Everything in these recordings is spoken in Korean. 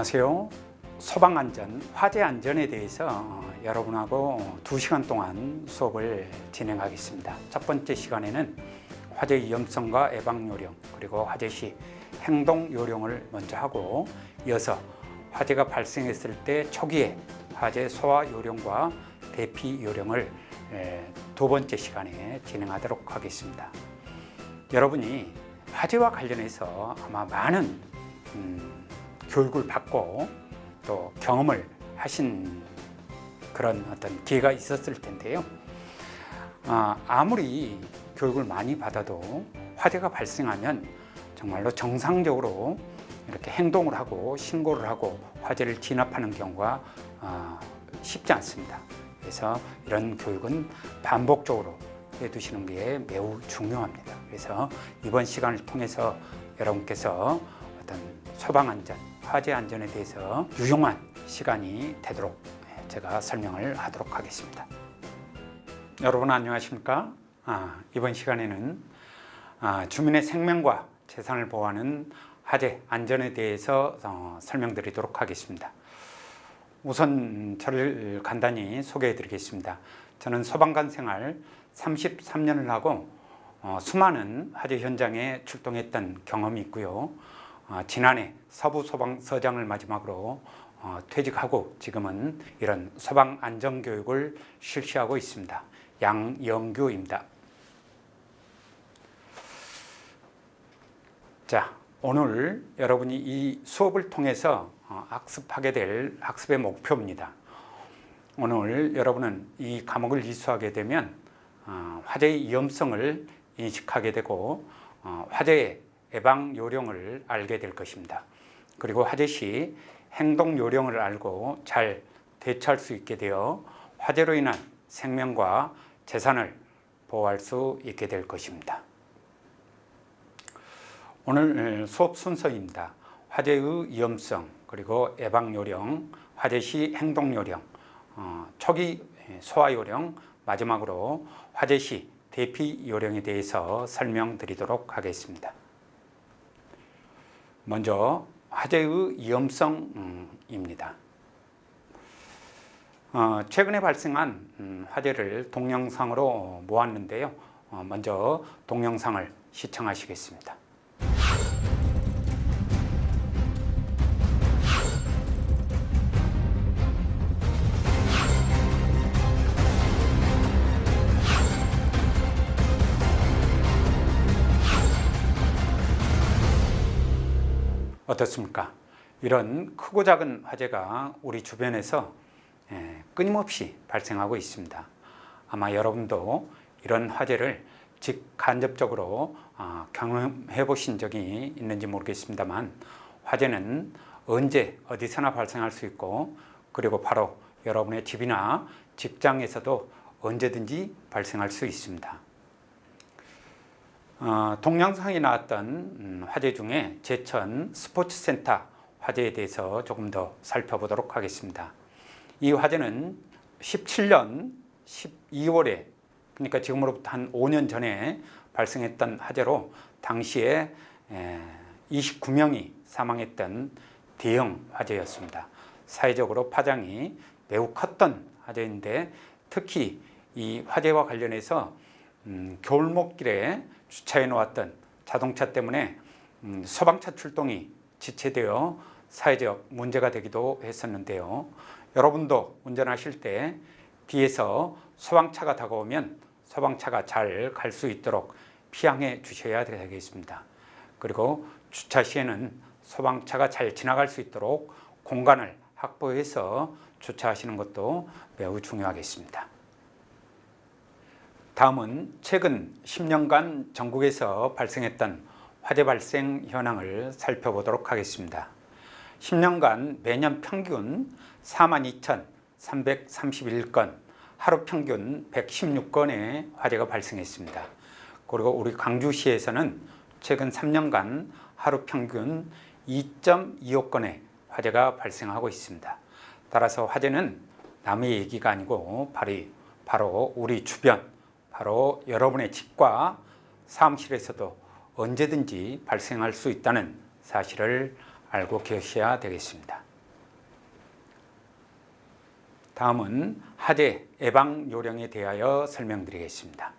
안녕하세요. 소방안전, 화재안전에 대해서 여러분하고 2시간 동안 수업을 진행하겠습니다. 첫 번째 시간에는 화재 위험성과 예방요령, 그리고 화재 시 행동요령을 먼저 하고, 이어서 화재가 발생했을 때 초기에 화재 소화 요령과 대피 요령을 두 번째 시간에 진행하도록 하겠습니다. 여러분이 화재와 관련해서 아마 많은 교육을 받고 또 경험을 하신 그런 어떤 기회가 있었을 텐데요. 아무리 교육을 많이 받아도 화재가 발생하면 정말로 정상적으로 이렇게 행동을 하고 신고를 하고 화재를 진압하는 경우가 쉽지 않습니다. 그래서 이런 교육은 반복적으로 해두시는 게 매우 중요합니다. 그래서 이번 시간을 통해서 여러분께서 어떤 소방안전, 화재안전에 대해서 유용한 시간이 되도록 제가 설명을 하도록 하겠습니다. 여러분 안녕하십니까? 이번 시간에는 주민의 생명과 재산을 보호하는 화재 안전에 대해서 설명드리도록 하겠습니다. 우선 저를 간단히 소개해 드리겠습니다. 저는 소방관 생활 33년을 하고 수많은 화재 현장에 출동했던 경험이 있고요. 지난해 서부소방서장을 마지막으로 퇴직하고 지금은 이런 소방안전교육을 실시하고 있습니다. 양영규입니다. 자, 오늘 여러분이 이 수업을 통해서 학습하게 될 학습의 목표입니다. 오늘 여러분은 이 과목을 이수하게 되면 화재의 위험성을 인식하게 되고 화재의 예방 요령을 알게 될 것입니다. 그리고 화재 시 행동 요령을 알고 잘 대처할 수 있게 되어 화재로 인한 생명과 재산을 보호할 수 있게 될 것입니다. 오늘 수업 순서입니다. 화재의 위험성, 그리고 예방 요령, 화재 시 행동 요령, 초기 소화 요령, 마지막으로 화재 시 대피 요령에 대해서 설명드리도록 하겠습니다. 먼저 화재의 위험성입니다. 최근에 발생한 화재를 동영상으로 모았는데요. 먼저 동영상을 시청하시겠습니다. 어떻습니까? 이런 크고 작은 화재가 우리 주변에서 끊임없이 발생하고 있습니다. 아마 여러분도 이런 화재를 직간접적으로 경험해 보신 적이 있는지 모르겠습니다만, 화재는 언제 어디서나 발생할 수 있고, 그리고 바로 여러분의 집이나 직장에서도 언제든지 발생할 수 있습니다. 동영상에 나왔던 화재 중에 제천 스포츠센터 화재에 대해서 조금 더 살펴보도록 하겠습니다. 이 화재는 17년 12월에, 그러니까 지금으로부터 한 5년 전에 발생했던 화재로 당시에 29명이 사망했던 대형 화재였습니다. 사회적으로 파장이 매우 컸던 화재인데, 특히 이 화재와 관련해서 겨울목길에 주차해 놓았던 자동차 때문에 소방차 출동이 지체되어 사회적 문제가 되기도 했었는데요. 여러분도 운전하실 때 뒤에서 소방차가 다가오면 소방차가 잘 갈 수 있도록 피항해 주셔야 되겠습니다. 그리고 주차 시에는 소방차가 잘 지나갈 수 있도록 공간을 확보해서 주차하시는 것도 매우 중요하겠습니다. 다음은 최근 10년간 전국에서 발생했던 화재 발생 현황을 살펴보도록 하겠습니다. 10년간 매년 평균 42,331건, 하루 평균 116건의 화재가 발생했습니다. 그리고 우리 광주시에서는 최근 3년간 하루 평균 2.25건의 화재가 발생하고 있습니다. 따라서 화재는 남의 얘기가 아니고 바로 우리 주변, 바로 여러분의 집과 사무실에서도 언제든지 발생할 수 있다는 사실을 알고 계셔야 되겠습니다. 다음은 화재 예방 요령에 대하여 설명드리겠습니다.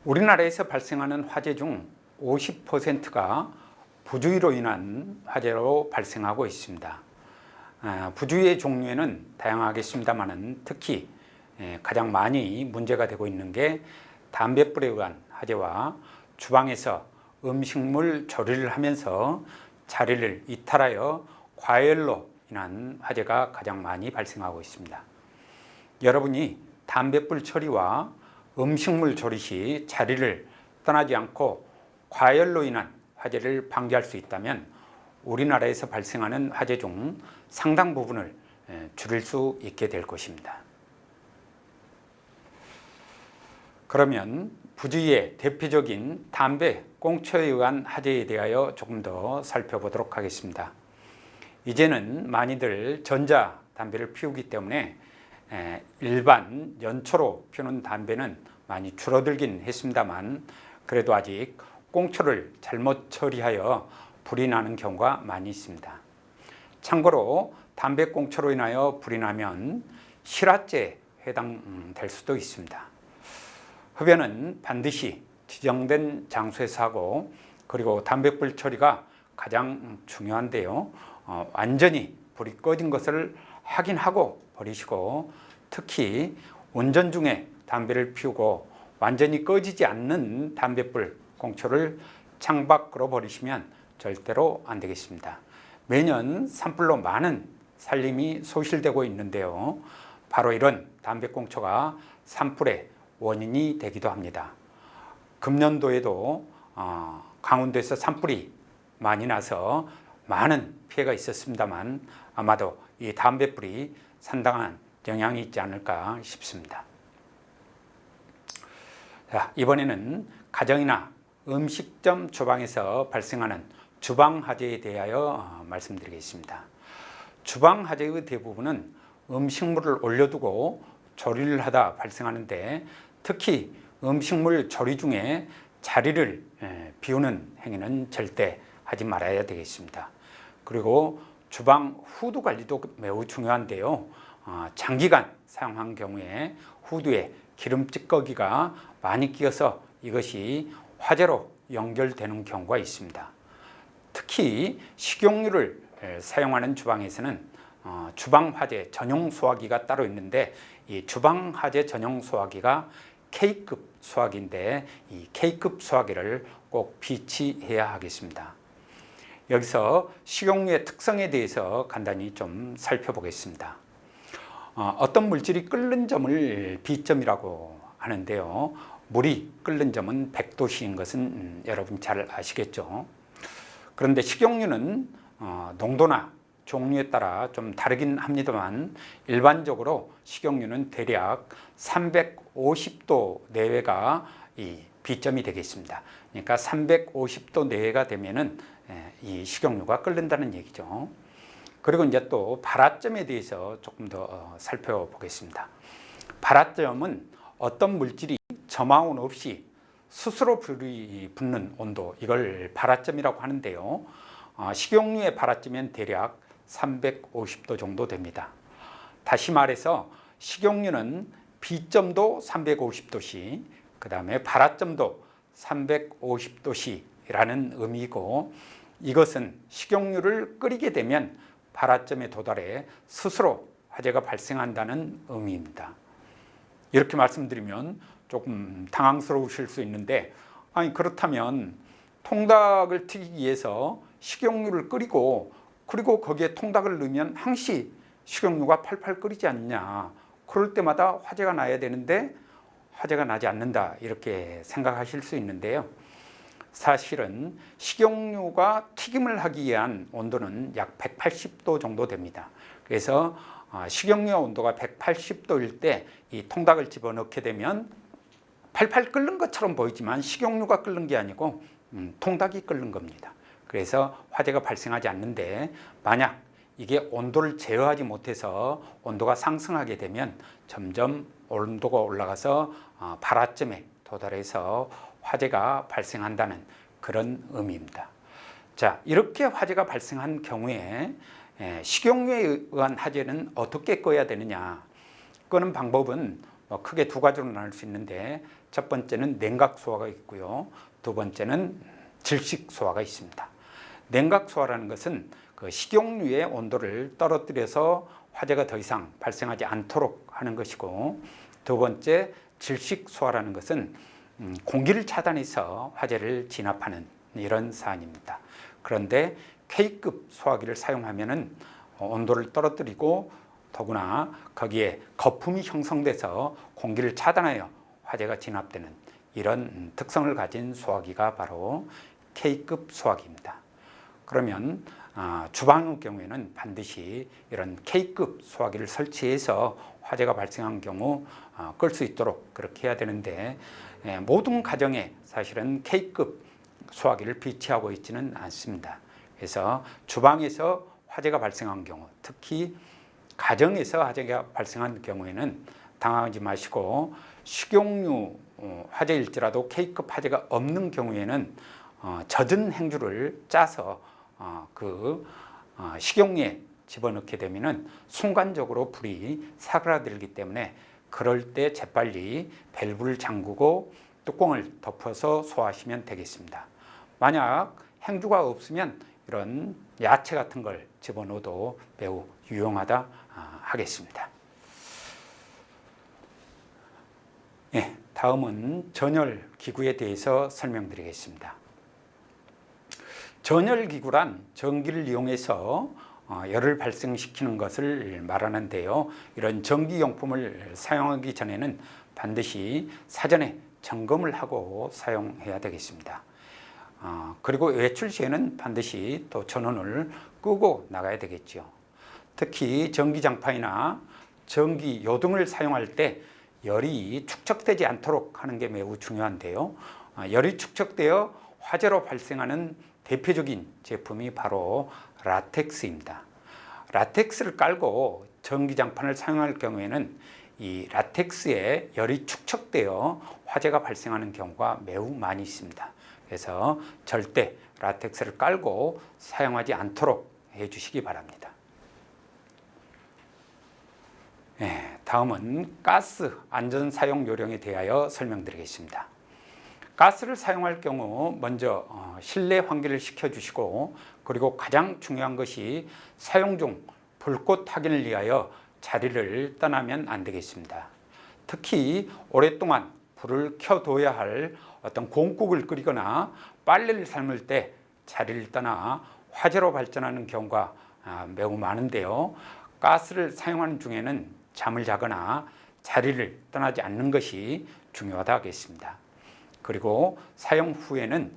우리나라에서 발생하는 화재 중 50%가 부주의로 인한 화재로 발생하고 있습니다. 부주의의 종류에는 다양하겠습니다만 특히 가장 많이 문제가 되고 있는 게 담뱃불에 의한 화재와 주방에서 음식물 조리를 하면서 자리를 이탈하여 과열로 인한 화재가 가장 많이 발생하고 있습니다. 여러분이 담뱃불 처리와 음식물 조리 시 자리를 떠나지 않고 과열로 인한 화재를 방지할 수 있다면 우리나라에서 발생하는 화재 중 상당 부분을 줄일 수 있게 될 것입니다. 그러면 부주의의 대표적인 담배, 꽁초에 의한 화재에 대하여 조금 더 살펴보도록 하겠습니다. 이제는 많이들 전자 담배를 피우기 때문에 일반 연초로 피우는 담배는 많이 줄어들긴 했습니다만 그래도 아직 꽁초를 잘못 처리하여 불이 나는 경우가 많이 있습니다. 참고로 담배 꽁초로 인하여 불이 나면 실화죄에 해당될 수도 있습니다. 흡연은 반드시 지정된 장소에서 하고 그리고 담뱃불 처리가 가장 중요한데요. 완전히 불이 꺼진 것을 확인하고 버리시고 특히 운전 중에 담배를 피우고 완전히 꺼지지 않는 담뱃불 꽁초를 창밖으로 버리시면 절대로 안 되겠습니다. 매년 산불로 많은 산림이 소실되고 있는데요. 바로 이런 담배꽁초가 산불의 원인이 되기도 합니다. 금년도에도 강원도에서 산불이 많이 나서 많은 피해가 있었습니다만 아마도 이 담뱃불이 상당한 영향이 있지 않을까 싶습니다. 자, 이번에는 가정이나 음식점 주방에서 발생하는 주방 화재에 대하여 말씀드리겠습니다. 주방 화재의 대부분은 음식물을 올려두고 조리를 하다 발생하는데 특히 음식물 조리 중에 자리를 비우는 행위는 절대 하지 말아야 되겠습니다. 그리고 주방 후드 관리도 매우 중요한데요. 장기간 사용한 경우에 후드에 기름 찌꺼기가 많이 끼어서 이것이 화재로 연결되는 경우가 있습니다. 특히 식용유를 사용하는 주방에서는 주방 화재 전용 소화기가 따로 있는데 이 주방 화재 전용 소화기가 K급 소화기인데 이 K급 소화기를 꼭 비치해야 하겠습니다. 여기서 식용유의 특성에 대해서 간단히 좀 살펴보겠습니다. 어떤 물질이 끓는 점을 B점이라고 하는데요. 물이 끓는 점은 100도씨인 것은 여러분 잘 아시겠죠. 그런데 식용유는 농도나 종류에 따라 좀 다르긴 합니다만 일반적으로 식용유는 대략 350도 내외가 이 B점이 되겠습니다. 그러니까 350도 내외가 되면은 이 식용유가 끓는다는 얘기죠. 그리고 이제 또 발화점에 대해서 조금 더 살펴보겠습니다. 발화점은 어떤 물질이 점화온 없이 스스로 불이 붙는 온도, 이걸 발화점이라고 하는데요. 식용유의 발화점은 대략 350도 정도 됩니다. 다시 말해서 식용유는 B점도 350도씨, 그 다음에 발화점도 350도씨라는 의미이고 이것은 식용유를 끓이게 되면 발화점에 도달해 스스로 화재가 발생한다는 의미입니다. 이렇게 말씀드리면 조금 당황스러우실 수 있는데 아니 그렇다면 통닭을 튀기기 위해서 식용유를 끓이고 그리고 거기에 통닭을 넣으면 항시 식용유가 팔팔 끓이지 않냐, 그럴 때마다 화재가 나야 되는데 화재가 나지 않는다 이렇게 생각하실 수 있는데요. 사실은 식용유가 튀김을 하기 위한 온도는 약 180도 정도 됩니다. 그래서 식용유 온도가 180도일 때 이 통닭을 집어넣게 되면 팔팔 끓는 것처럼 보이지만 식용유가 끓는 게 아니고 통닭이 끓는 겁니다. 그래서 화재가 발생하지 않는데 만약 이게 온도를 제어하지 못해서 온도가 상승하게 되면 점점 온도가 올라가서 발화점에 도달해서 화재가 발생한다는 그런 의미입니다. 자, 이렇게 화재가 발생한 경우에 식용유에 의한 화재는 어떻게 꺼야 되느냐? 끄는 방법은 크게 두 가지로 나눌 수 있는데, 첫 번째는 냉각 소화가 있고요. 두 번째는 질식 소화가 있습니다. 냉각 소화라는 것은 그 식용유의 온도를 떨어뜨려서 화재가 더 이상 발생하지 않도록 하는 것이고, 두 번째 질식 소화라는 것은 공기를 차단해서 화재를 진압하는 이런 사안입니다. 그런데 K급 소화기를 사용하면은 온도를 떨어뜨리고 더구나 거기에 거품이 형성돼서 공기를 차단하여 화재가 진압되는 이런 특성을 가진 소화기가 바로 K급 소화기입니다. 그러면 주방의 경우에는 반드시 이런 K급 소화기를 설치해서 화재가 발생한 경우 끌 수 있도록 그렇게 해야 되는데, 모든 가정에 사실은 K급 소화기를 비치하고 있지는 않습니다. 그래서 주방에서 화재가 발생한 경우, 특히 가정에서 화재가 발생한 경우에는 당황하지 마시고, 식용유 화재일지라도 K급 화재가 없는 경우에는 젖은 행주를 짜서 식용유에 집어넣게 되면은 순간적으로 불이 사그라들기 때문에, 그럴 때 재빨리 밸브를 잠그고 뚜껑을 덮어서 소화하시면 되겠습니다. 만약 행주가 없으면 이런 야채 같은 걸 집어넣어도 매우 유용하다 하겠습니다. 다음은 전열 기구에 대해서 설명드리겠습니다. 전열 기구란 전기를 이용해서 열을 발생시키는 것을 말하는데요. 이런 전기용품을 사용하기 전에는 반드시 사전에 점검을 하고 사용해야 되겠습니다. 그리고 외출 시에는 반드시 또 전원을 끄고 나가야 되겠죠. 특히 전기장판이나 전기요등을 사용할 때 열이 축적되지 않도록 하는 게 매우 중요한데요. 열이 축적되어 화재로 발생하는 대표적인 제품이 바로 라텍스입니다. 라텍스를 깔고 전기장판을 사용할 경우에는 이 라텍스에 열이 축적되어 화재가 발생하는 경우가 매우 많이 있습니다. 그래서 절대 라텍스를 깔고 사용하지 않도록 해주시기 바랍니다. 다음은 가스 안전 사용 요령에 대하여 설명드리겠습니다. 가스를 사용할 경우 먼저 실내 환기를 시켜주시고, 그리고 가장 중요한 것이 사용 중 불꽃 확인을 위하여 자리를 떠나면 안 되겠습니다. 특히 오랫동안 불을 켜둬야 할 어떤 공국을 끓이거나 빨래를 삶을 때 자리를 떠나 화재로 발전하는 경우가 매우 많은데요. 가스를 사용하는 중에는 잠을 자거나 자리를 떠나지 않는 것이 중요하다 하겠습니다. 그리고 사용 후에는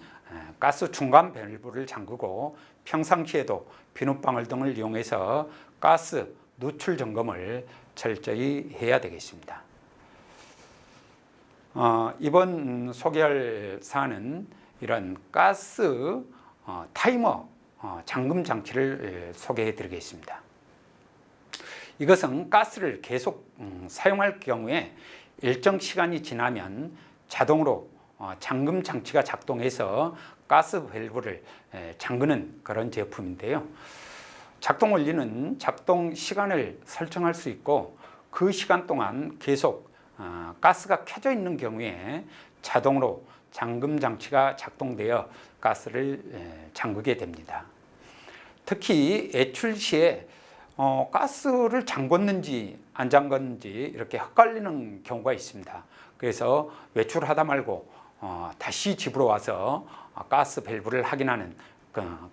가스 중간 밸브를 잠그고, 평상시에도 비눗방울 등을 이용해서 가스 누출 점검을 철저히 해야 되겠습니다. 이번 소개할 사안은 이런 가스 타이머 잠금 장치를 소개해 드리겠습니다. 이것은 가스를 계속 사용할 경우에 일정 시간이 지나면 자동으로 잠금 장치가 작동해서 가스 밸브를 잠그는 그런 제품인데요. 작동 원리는 작동 시간을 설정할 수 있고, 그 시간 동안 계속 가스가 켜져 있는 경우에 자동으로 잠금 장치가 작동되어 가스를 잠그게 됩니다. 특히 외출 시에 가스를 잠궜는지 안 잠궜는지 이렇게 헷갈리는 경우가 있습니다. 그래서 외출하다 말고 다시 집으로 와서 가스 밸브를 확인하는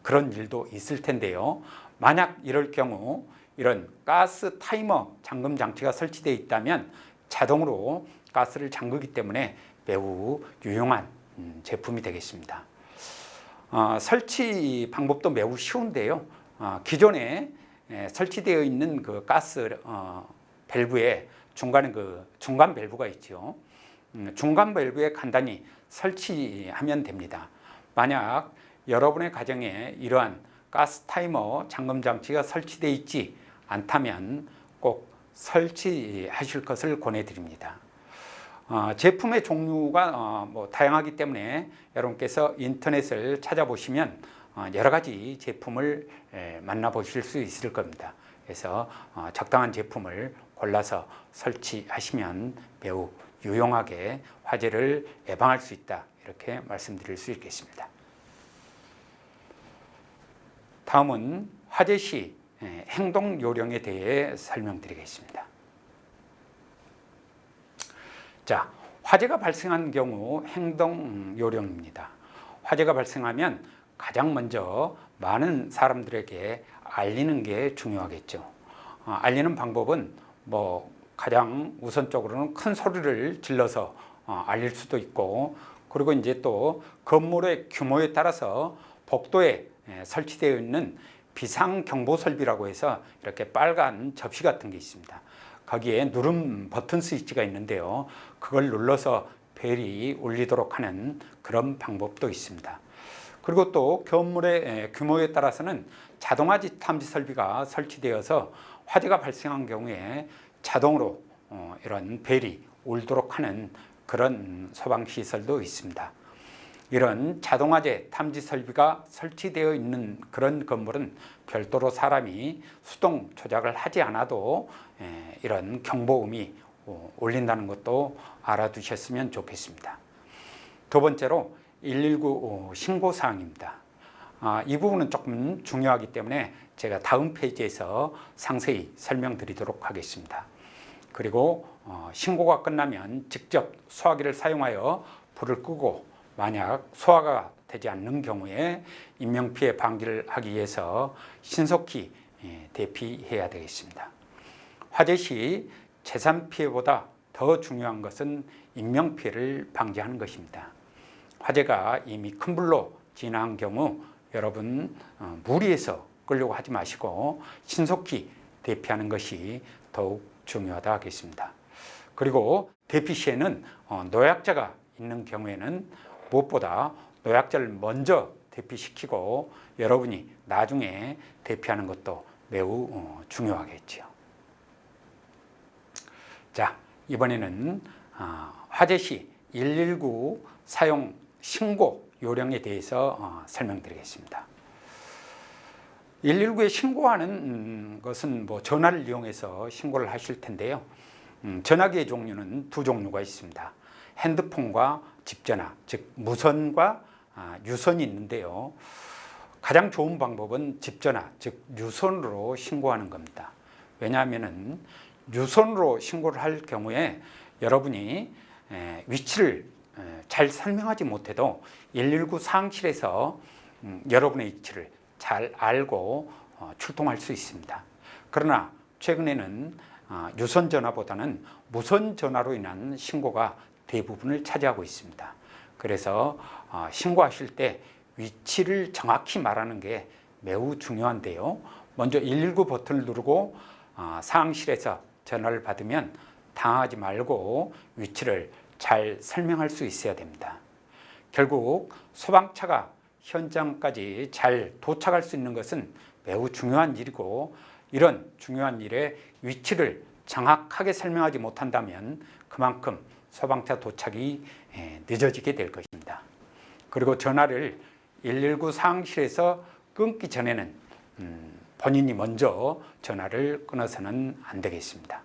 그런 일도 있을 텐데요. 만약 이럴 경우 이런 가스 타이머 잠금 장치가 설치되어 있다면 자동으로 가스를 잠그기 때문에 매우 유용한 제품이 되겠습니다. 설치 방법도 매우 쉬운데요. 기존에 설치되어 있는 그 가스 밸브에 중간에 중간 밸브가 있죠. 중간 밸브에 간단히 설치하면 됩니다. 만약 여러분의 가정에 이러한 가스 타이머 잠금 장치가 설치되어 있지 않다면 꼭 설치하실 것을 권해드립니다. 제품의 종류가 다양하기 때문에 여러분께서 인터넷을 찾아보시면 여러 가지 제품을 만나보실 수 있을 겁니다. 그래서 적당한 제품을 골라서 설치하시면 매우 유용하게 화재를 예방할 수 있다, 이렇게 말씀드릴 수 있겠습니다. 다음은 화재 시 행동 요령에 대해 설명드리겠습니다. 자, 화재가 발생한 경우 행동 요령입니다. 화재가 발생하면 가장 먼저 많은 사람들에게 알리는 게 중요하겠죠. 알리는 방법은 가장 우선적으로는 큰 소리를 질러서 알릴 수도 있고, 그리고 이제 또 건물의 규모에 따라서 복도에 설치되어 있는 비상경보 설비라고 해서 이렇게 빨간 접시 같은 게 있습니다. 거기에 누름 버튼 스위치가 있는데요, 그걸 눌러서 벨이 울리도록 하는 그런 방법도 있습니다. 그리고 또 건물의 규모에 따라서는 자동화지 탐지 설비가 설치되어서 화재가 발생한 경우에 자동으로 이런 벨이 울도록 하는 그런 소방시설도 있습니다. 이런 자동화재 탐지 설비가 설치되어 있는 그런 건물은 별도로 사람이 수동 조작을 하지 않아도 이런 경보음이 울린다는 것도 알아두셨으면 좋겠습니다. 두 번째로 119 신고사항입니다. 이 부분은 조금 중요하기 때문에 제가 다음 페이지에서 상세히 설명드리도록 하겠습니다. 그리고 신고가 끝나면 직접 소화기를 사용하여 불을 끄고, 만약 소화가 되지 않는 경우에 인명피해 방지를 하기 위해서 신속히 대피해야 되겠습니다. 화재 시 재산 피해보다 더 중요한 것은 인명피해를 방지하는 것입니다. 화재가 이미 큰 불로 진화한 경우 여러분 무리해서 끌려고 하지 마시고 신속히 대피하는 것이 더욱 중요하다 하겠습니다. 그리고 대피 시에는 노약자가 있는 경우에는 무엇보다 노약자를 먼저 대피시키고 여러분이 나중에 대피하는 것도 매우 중요하겠죠. 자, 이번에는 화재 시 119 사용 신고 요령에 대해서 설명드리겠습니다. 119에 신고하는 것은 전화를 이용해서 신고를 하실 텐데요. 전화기의 종류는 두 종류가 있습니다. 핸드폰과 집전화, 즉 무선과 유선이 있는데요. 가장 좋은 방법은 집전화, 즉 유선으로 신고하는 겁니다. 왜냐하면 유선으로 신고를 할 경우에 여러분이 위치를 잘 설명하지 못해도 119 상황실에서 여러분의 위치를 잘 알고 출동할 수 있습니다. 그러나 최근에는 유선 전화보다는 무선 전화로 인한 신고가 대부분을 차지하고 있습니다. 그래서 신고하실 때 위치를 정확히 말하는 게 매우 중요한데요. 먼저 119 버튼을 누르고 상황실에서 전화를 받으면 당하지 말고 위치를 잘 설명할 수 있어야 됩니다. 결국 소방차가 현장까지 잘 도착할 수 있는 것은 매우 중요한 일이고, 이런 중요한 일에 위치를 정확하게 설명하지 못한다면 그만큼 소방차 도착이 늦어지게 될 것입니다. 그리고 전화를 119 상황실에서 끊기 전에는 본인이 먼저 전화를 끊어서는 안 되겠습니다.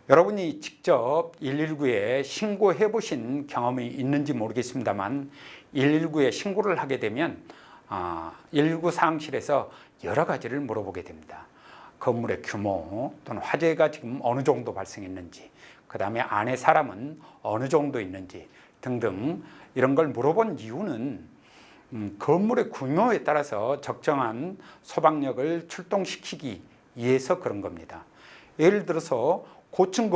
여러분이 직접 119에 신고해 보신 경험이 있는지 모르겠습니다만 119에 신고를 하게 되면 119 상황실에서 여러 가지를 물어보게 됩니다. 건물의 규모 또는 화재가 지금 어느 정도 발생했는지, 그 다음에 안에 사람은 어느 정도 있는지 등등 이런 걸 물어본 이유는 건물의 규모에 따라서 적정한 소방력을 출동시키기 위해서 그런 겁니다. 예를 들어서 고층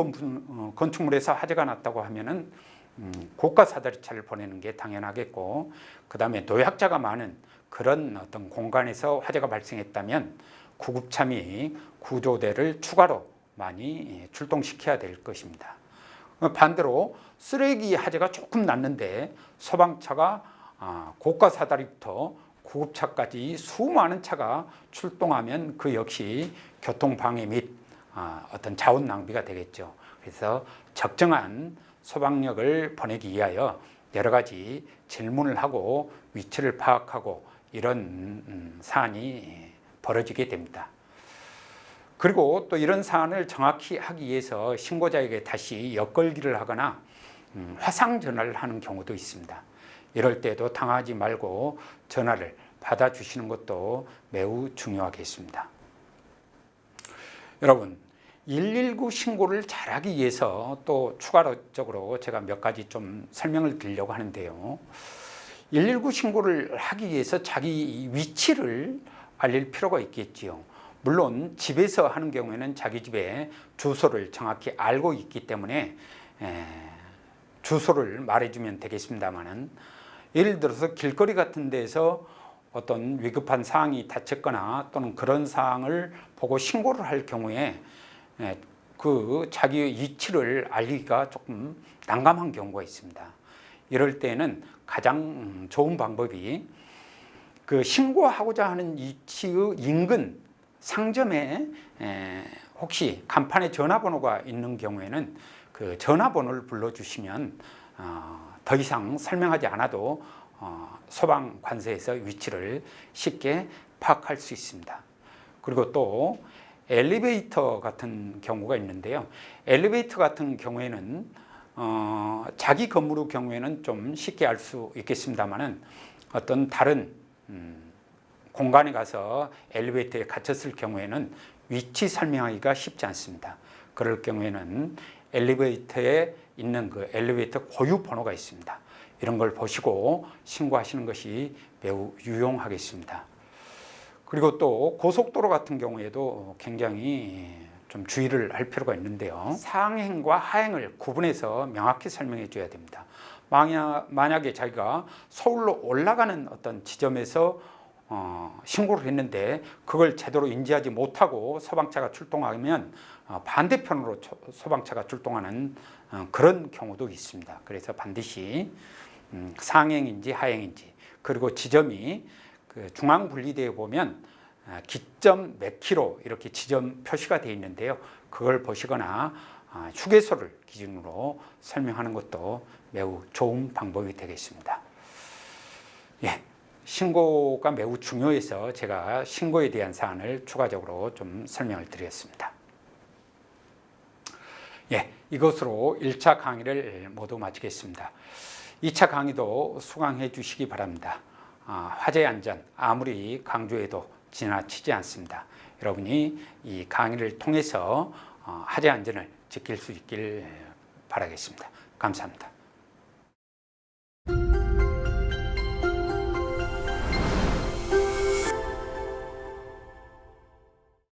건축물에서 화재가 났다고 하면은 고가 사다리차를 보내는 게 당연하겠고, 그 다음에 노약자가 많은 그런 어떤 공간에서 화재가 발생했다면 구급차 및 구조대를 추가로 많이 출동시켜야 될 것입니다. 반대로 쓰레기 화재가 조금 났는데 소방차가 고가 사다리부터 구급차까지 수많은 차가 출동하면 그 역시 교통방해 및 어떤 자원 낭비가 되겠죠. 그래서 적정한 소방력을 보내기 위하여 여러 가지 질문을 하고 위치를 파악하고 이런 사안이 벌어지게 됩니다. 그리고 또 이런 사안을 정확히 하기 위해서 신고자에게 다시 엿걸기를 하거나 화상 전화를 하는 경우도 있습니다. 이럴 때도 당하지 말고 전화를 받아주시는 것도 매우 중요하겠습니다. 여러분, 119 신고를 잘하기 위해서 또 추가적으로 제가 몇 가지 좀 설명을 드리려고 하는데요. 119 신고를 하기 위해서 자기 위치를 알릴 필요가 있겠지요. 물론 집에서 하는 경우에는 자기 집의 주소를 정확히 알고 있기 때문에 주소를 말해주면 되겠습니다만은, 예를 들어서 길거리 같은 데서 어떤 위급한 상황이 닥쳤거나 또는 그런 상황을 보고 신고를 할 경우에 그 자기의 위치를 알리기가 조금 난감한 경우가 있습니다. 이럴 때는 가장 좋은 방법이 그 신고하고자 하는 위치의 인근 상점에 혹시 간판에 전화번호가 있는 경우에는 그 전화번호를 불러주시면 더 이상 설명하지 않아도 소방관서에서 위치를 쉽게 파악할 수 있습니다. 그리고 또 엘리베이터 같은 경우가 있는데요. 엘리베이터 같은 경우에는 자기 건물의 경우에는 좀 쉽게 알 수 있겠습니다만은, 어떤 다른 공간에 가서 엘리베이터에 갇혔을 경우에는 위치 설명하기가 쉽지 않습니다. 그럴 경우에는 엘리베이터에 있는 그 엘리베이터 고유 번호가 있습니다. 이런 걸 보시고 신고하시는 것이 매우 유용하겠습니다. 그리고 또 고속도로 같은 경우에도 굉장히 좀 주의를 할 필요가 있는데요. 상행과 하행을 구분해서 명확히 설명해 줘야 됩니다. 만약에 자기가 서울로 올라가는 어떤 지점에서 신고를 했는데 그걸 제대로 인지하지 못하고 소방차가 출동하면 반대편으로 소방차가 출동하는 그런 경우도 있습니다. 그래서 반드시 상행인지 하행인지, 그리고 지점이 그 중앙분리대에 보면 기점 몇 킬로 이렇게 지점 표시가 되어 있는데요. 그걸 보시거나 휴게소를 기준으로 설명하는 것도 매우 좋은 방법이 되겠습니다. 예, 신고가 매우 중요해서 제가 신고에 대한 사안을 추가적으로 좀 설명을 드리겠습니다. 예, 이것으로 1차 강의를 모두 마치겠습니다. 2차 강의도 수강해 주시기 바랍니다. 화재 안전 아무리 강조해도 지나치지 않습니다. 여러분이 이 강의를 통해서 화재 안전을 지킬 수 있길 바라겠습니다. 감사합니다.